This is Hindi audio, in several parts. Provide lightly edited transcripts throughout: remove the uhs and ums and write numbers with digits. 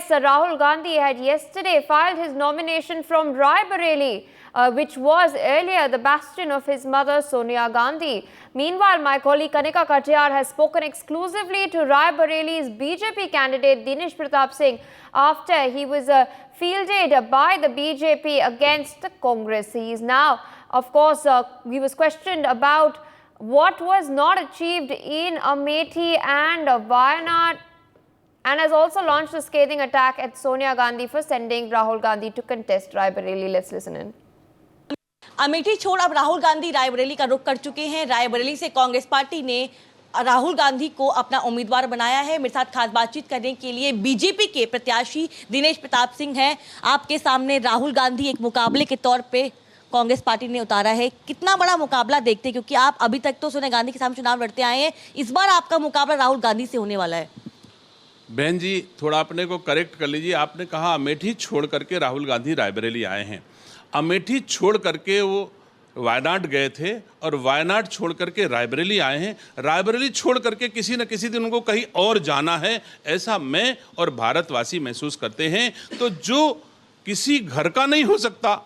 Yes, Rahul Gandhi had yesterday filed his nomination from Raebareli, which was earlier the bastion of his mother Sonia Gandhi. Meanwhile, my colleague Kanika Katiyar has spoken exclusively to Raebareli's BJP candidate Dinesh Pratap Singh after he was fielded by the BJP against Congress. He is now, of course, he was questioned about what was not achieved in Amethi and Wayanad, and has also launched a scathing attack at Sonia Gandhi for sending Rahul Gandhi to contest Raebareli. Let's listen in. Amethi छोड़ अब राहुल गांधी रायबरेली का रुख कर चुके हैं। रायबरेली से कांग्रेस पार्टी ने राहुल गांधी को अपना उम्मीदवार बनाया है। मेरे साथ खास बातचीत करने के लिए बीजेपी के प्रत्याशी दिनेश प्रताप सिंह हैं। आपके सामने राहुल गांधी एक मुकाबले के तौर पे कांग्रेस पार्टी ने उतारा है। कितना बड़ा मुकाबला देखते हैं, क्योंकि आप अभी तक तो सोनिया गांधी के सामने चुनाव लड़ते आए हैं, इस बार आपका मुकाबला राहुल गांधी से होने वाला है। बहन जी, थोड़ा अपने को करेक्ट कर लीजिए। आपने कहा अमेठी छोड़ करके राहुल गांधी रायबरेली आए हैं। अमेठी छोड़ करके वो वायनाड गए थे और वायनाड छोड़ करके रायबरेली आए हैं। रायबरेली छोड़ करके किसी न किसी दिन उनको कहीं और जाना है, ऐसा मैं और भारतवासी महसूस करते हैं। तो जो किसी घर का नहीं हो सकता,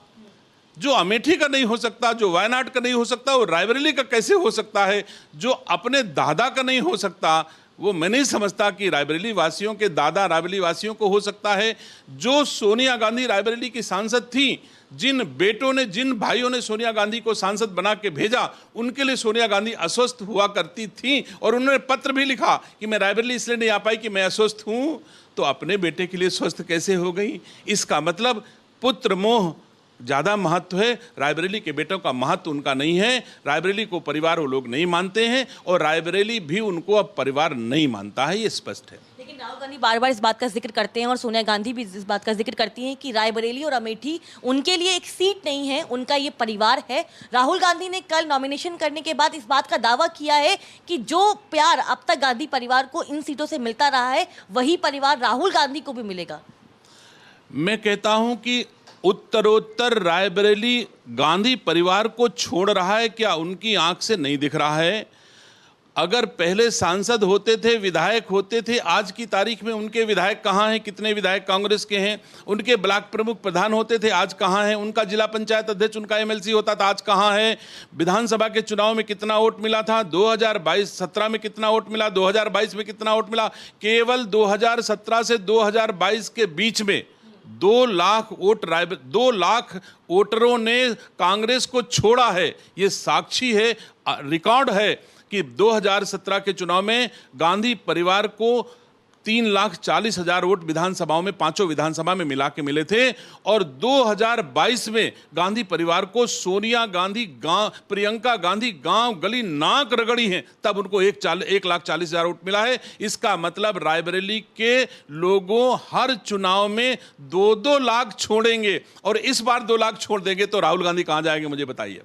जो अमेठी का नहीं हो सकता, जो वायनाड का नहीं हो सकता, वो रायबरेली का कैसे हो सकता है? जो अपने दादा का नहीं हो सकता, वो मैं नहीं समझता कि रायबरेली वासियों के दादा रायबरेली वासियों को हो सकता है। जो सोनिया गांधी रायबरेली की सांसद थी, जिन बेटों ने, जिन भाइयों ने सोनिया गांधी को सांसद बना के भेजा, उनके लिए सोनिया गांधी अस्वस्थ हुआ करती थी और उन्होंने पत्र भी लिखा कि मैं रायबरेली इसलिए नहीं आ पाई कि मैं अस्वस्थ हूं। तो अपने बेटे के लिए स्वस्थ कैसे हो गई? इसका मतलब पुत्र मोह ज़्यादा महत्व है, रायबरेली के बेटों का महत्व उनका नहीं है। रायबरेली को परिवार वो लोग नहीं मानते हैं और रायबरेली भी उनको अब परिवार नहीं मानता है, ये स्पष्ट है। लेकिन राहुल गांधी बार बार इस बात का जिक्र करते हैं और सोनिया गांधी भी इस बात का जिक्र करती हैं कि रायबरेली और अमेठी उनके लिए एक सीट नहीं है, उनका ये परिवार है। राहुल गांधी ने कल नॉमिनेशन करने के बाद इस बात का दावा किया है कि जो प्यार अब तक गांधी परिवार को इन सीटों से मिलता रहा है, वही परिवार राहुल गांधी को भी मिलेगा। मैं कहता हूं कि उत्तरोत्तर रायबरेली गांधी परिवार को छोड़ रहा है, क्या उनकी आंख से नहीं दिख रहा है? अगर पहले सांसद होते थे, विधायक होते थे, आज की तारीख में उनके विधायक कहाँ हैं? कितने विधायक कांग्रेस के हैं? उनके ब्लॉक प्रमुख प्रधान होते थे, आज कहाँ हैं? उनका जिला पंचायत अध्यक्ष, उनका एमएलसी होता था, आज कहाँ है? विधानसभा के चुनाव में कितना वोट मिला था? 2017 में कितना वोट मिला? 2022 में कितना वोट मिला? केवल 2017 से 2022 के बीच में 2 लाख वोट 2 लाख वोटरों ने कांग्रेस को छोड़ा है। ये साक्षी है, रिकॉर्ड है कि 2017 के चुनाव में गांधी परिवार को 3,40,000 वोट विधानसभाओं में, 5 विधानसभा में मिला के मिले थे। और 2022 में गांधी परिवार को सोनिया गांधी प्रियंका गांधी गांव गली नाक रगड़ी हैं, तब उनको 1,40,000 वोट मिला है। इसका मतलब रायबरेली के लोगों हर चुनाव में 2-2 लाख छोड़ेंगे और इस बार 2 लाख छोड़ देंगे तो राहुल गांधी कहां जाएंगे, मुझे बताइए।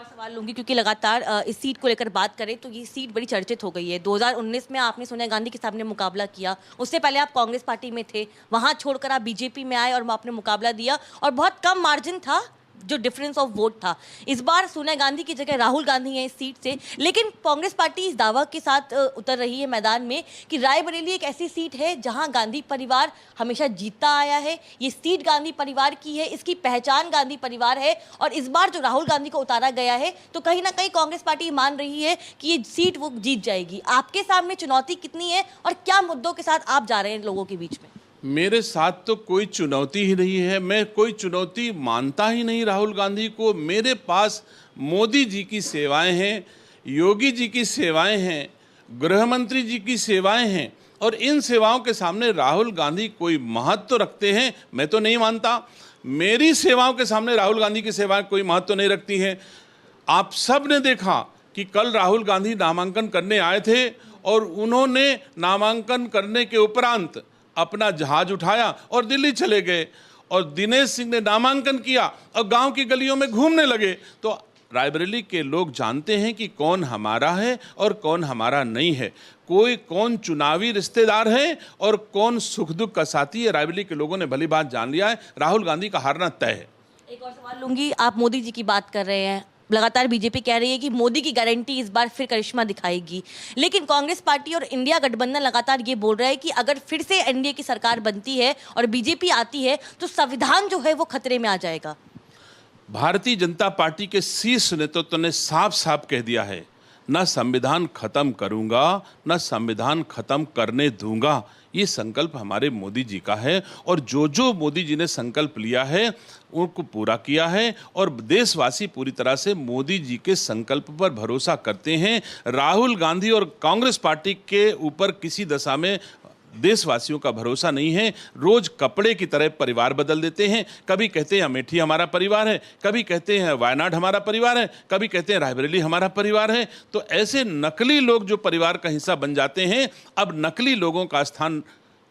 सवाल लूंगी, क्योंकि लगातार इस सीट को लेकर बात करें तो ये सीट बड़ी चर्चित हो गई है। 2019 में आपने सोनिया गांधी के सामने मुकाबला किया, उससे पहले आप कांग्रेस पार्टी में थे, वहां छोड़कर आप बीजेपी में आए और आपने मुकाबला दिया और बहुत कम मार्जिन था जो डिफरेंस ऑफ वोट था। इस बार सोनिया गांधी की जगह राहुल गांधी हैं इस सीट से, लेकिन कांग्रेस पार्टी इस दावा के साथ उतर रही है मैदान में कि रायबरेली एक ऐसी सीट है जहां गांधी परिवार हमेशा जीतता आया है। ये सीट गांधी परिवार की है, इसकी पहचान गांधी परिवार है और इस बार जो राहुल गांधी को उतारा गया है तो कहीं ना कहीं कांग्रेस पार्टी मान रही है कि ये सीट वो जीत जाएगी। आपके सामने चुनौती कितनी है और क्या मुद्दों के साथ आप जा रहे हैं लोगों के बीच में? मेरे साथ तो कोई चुनौती ही नहीं है, मैं कोई चुनौती मानता ही नहीं राहुल गांधी को। मेरे पास मोदी जी की सेवाएं हैं, योगी जी की सेवाएं हैं, गृह मंत्री जी की सेवाएं हैं और इन सेवाओं के सामने राहुल गांधी कोई महत्व रखते हैं, मैं तो नहीं मानता। मेरी सेवाओं के सामने राहुल गांधी की सेवाएं कोई महत्व नहीं रखती हैं। आप सब ने देखा कि कल राहुल गांधी नामांकन करने आए थे और उन्होंने नामांकन करने के उपरांत अपना जहाज उठाया और दिल्ली चले गए और दिनेश सिंह ने नामांकन किया और गांव की गलियों में घूमने लगे। तो रायबरेली के लोग जानते हैं कि कौन हमारा है और कौन हमारा नहीं है, कौन चुनावी रिश्तेदार है और कौन सुख दुख का साथी है। रायबरेली के लोगों ने भली बात जान लिया है, राहुल गांधी का हारना तय है। एक और सवाल लूंगी, आप मोदी जी की बात कर रहे हैं, लगातार बीजेपी कह रही है कि मोदी की गारंटी इस बार फिर करिश्मा दिखाएगी, लेकिन कांग्रेस पार्टी और इंडिया गठबंधन लगातार ये बोल रहा है कि अगर फिर से एनडीए की सरकार बनती है और बीजेपी आती है तो संविधान जो है वो खतरे में आ जाएगा। भारतीय जनता पार्टी के शीर्ष नेतृत्व ने साफ साफ कह दिया है, न संविधान खत्म करूंगा न संविधान खत्म करने दूंगा। ये संकल्प हमारे मोदी जी का है और जो मोदी जी ने संकल्प लिया है उनको पूरा किया है और देशवासी पूरी तरह से मोदी जी के संकल्प पर भरोसा करते हैं। राहुल गांधी और कांग्रेस पार्टी के ऊपर किसी दशा में देशवासियों का भरोसा नहीं है। रोज कपड़े की तरह परिवार बदल देते हैं। कभी कहते हैं अमेठी हमारा परिवार है, कभी कहते हैं वायनाड हमारा परिवार है, कभी कहते हैं रायबरेली हमारा परिवार है। तो ऐसे नकली लोग जो परिवार का हिस्सा बन जाते हैं, अब नकली लोगों का स्थान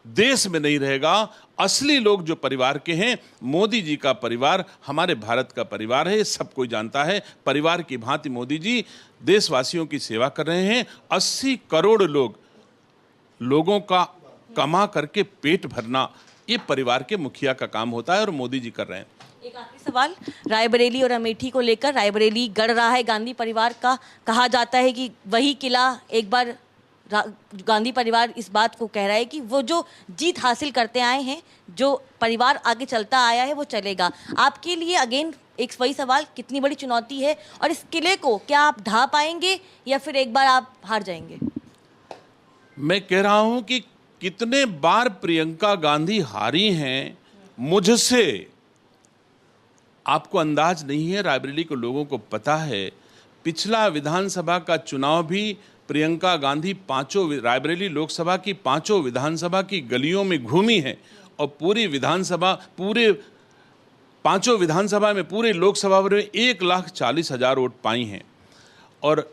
देश में नहीं रहेगा। असली लोग जो परिवार के हैं, मोदी जी का परिवार हमारे भारत का परिवार है, सब कोई जानता है। परिवार की भांति मोदी जी देशवासियों की सेवा कर रहे हैं। 80 करोड़ लोगों का कमा करके पेट भरना ये परिवार के मुखिया का काम होता है और मोदी जी कर रहे हैं। एक आखिरी सवाल, रायबरेली और अमेठी को लेकर, रायबरेली गढ़ रहा है गांधी परिवार का। कहा जाता है कि वही किला एक बार गांधी परिवार इस बात को कह रहा है कि वो जो जीत हासिल करते आए हैं, जो परिवार आगे चलता आया है, वो चलेगा। आपके लिए अगेन एक वही सवाल, कितनी बड़ी चुनौती है और इस किले को क्या आप ढा पाएंगे या फिर एक बार आप हार जाएंगे? मैं कह रहा हूं कि कितने बार प्रियंका गांधी हारी हैं मुझसे, आपको अंदाज नहीं है। रायबरेली के लोगों को पता है। पिछला विधानसभा का चुनाव भी प्रियंका गांधी रायबरेली लोकसभा की 5 विधानसभा की गलियों में घूमी है और पूरी विधानसभा, पूरे 5 विधानसभा में, पूरे लोकसभा में 1,40,000 वोट पाई हैं और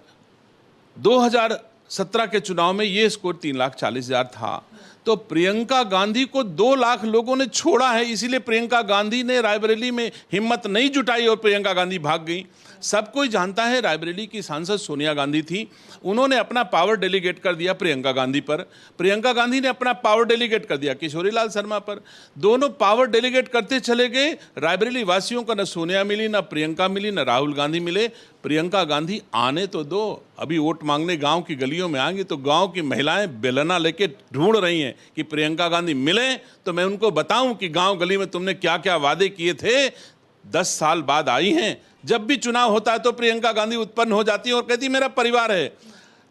2017 के चुनाव में ये स्कोर 3,40,000 था। तो प्रियंका गांधी को 2 लाख लोगों ने छोड़ा है, इसीलिए प्रियंका गांधी ने रायबरेली में हिम्मत नहीं जुटाई और प्रियंका गांधी भाग गई। सब कोई जानता है रायबरेली की सांसद सोनिया गांधी थी, उन्होंने अपना पावर डेलीगेट कर दिया प्रियंका गांधी पर, प्रियंका गांधी ने अपना पावर डेलीगेट कर दिया किशोरीलाल शर्मा पर। दोनों पावर डेलीगेट करते चले गए। रायबरेली वासियों को न सोनिया मिली, न प्रियंका मिली, न राहुल गांधी मिले। प्रियंका गांधी आने तो दो, अभी वोट मांगने गांव की गलियों में आएंगे तो गांव की महिलाएं बेलना लेके ढूंढ रही हैं कि प्रियंका गांधी मिले तो मैं उनको बताऊं कि गांव गली में तुमने क्या क्या वादे किए थे। 10 साल बाद आई हैं। जब भी चुनाव होता है तो प्रियंका गांधी उत्पन्न हो जाती है और कहती मेरा परिवार है।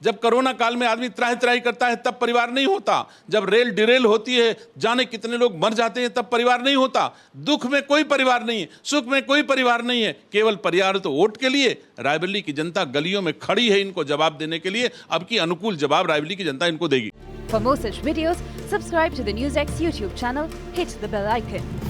जब कोरोना काल में आदमी त्राही त्राही करता है तब परिवार नहीं होता। जब रेल डिरेल होती है, जाने कितने लोग मर जाते हैं, तब परिवार नहीं होता। दुख में कोई परिवार नहीं है, सुख में कोई परिवार नहीं है, केवल परिवार तो वोट के लिए। रायबरेली की जनता गलियों में खड़ी है इनको जवाब देने के लिए। अब की अनुकूल जवाब रायबरेली की जनता इनको देगी। For more such videos, subscribe to the NewsX YouTube channel, hit the bell icon.